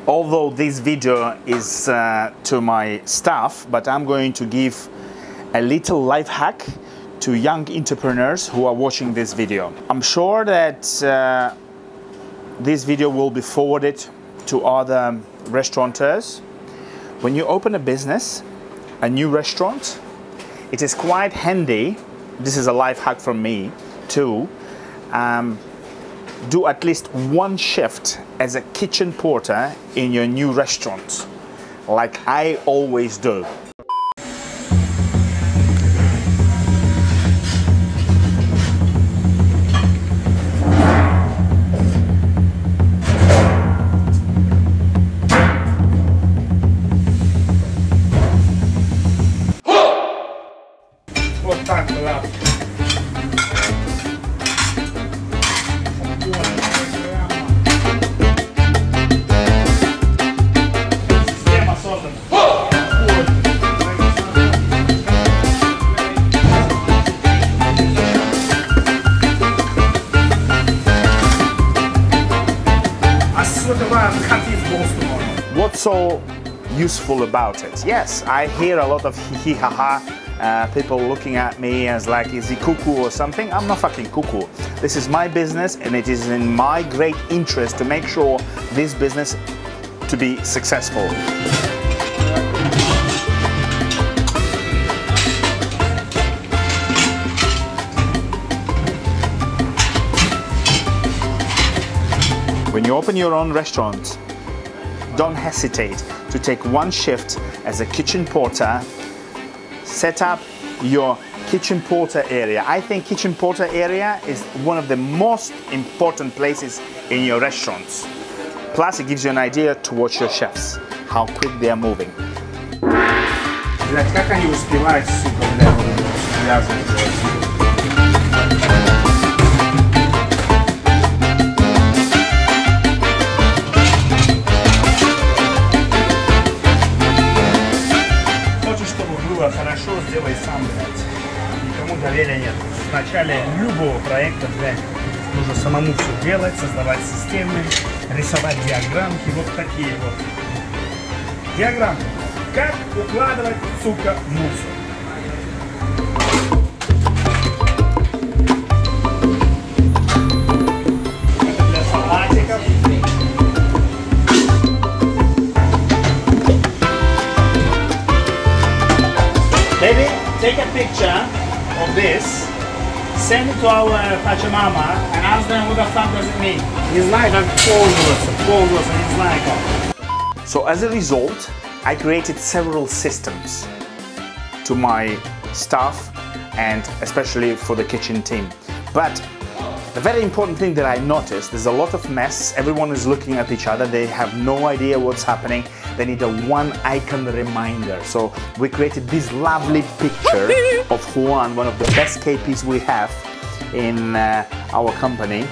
Although this video is to my staff, but I'm going to give a little life hack to young entrepreneurs who are watching this video. I'm sure that this video will be forwarded to other restaurateurs. When you open a business, a new restaurant, it is quite handy, this is a life hack from me, to do at least one shift as a kitchen porter in your new restaurant, like I always do. Вот так, да. What's so useful about it? Yes, I hear a lot of hee ha ha, people looking at me as like, is he cuckoo or something? I'm not fucking cuckoo. This is my business and it is in my great interest to make sure this business to be successful. When you open your own restaurant, don't hesitate to take one shift as a kitchen porter. Set up your kitchen porter area. I think kitchen porter area is one of the most important places in your restaurants. Plus, it gives you an idea to watch your chefs, how quick they are moving. Блять, как они успевают, сука, блядь, хорошо, сделай сам, блядь. Никому доверия нет. В начале любого проекта, блядь, нужно самому все делать, создавать системы, рисовать диаграммки, вот такие вот. Диаграммы. Как укладывать, сука, мусор. Это для салатиков. Baby, take a picture of this, send it to our Pachamama and ask them what the fuck does it mean. Не знаю, как пользоваться, не знаю как. So as a result, I created several systems to my staff and especially for the kitchen team. But the very important thing that I noticed, there's a lot of mess, everyone is looking at each other, they have no idea what's happening, they need a one icon reminder. So we created this lovely picture of Juan, one of the best KPs we have in our company.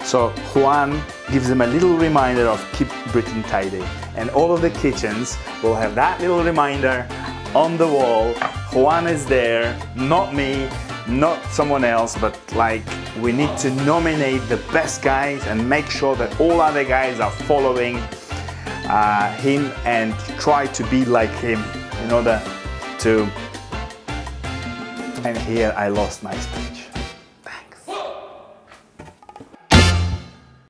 So Juan gives them a little reminder of keep Britain tidy. And all of the kitchens will have that little reminder on the wall. Juan is there, not me, not someone else, but like we need to nominate the best guys and make sure that all other guys are following him and try to be like him in order to... And here I lost my speech.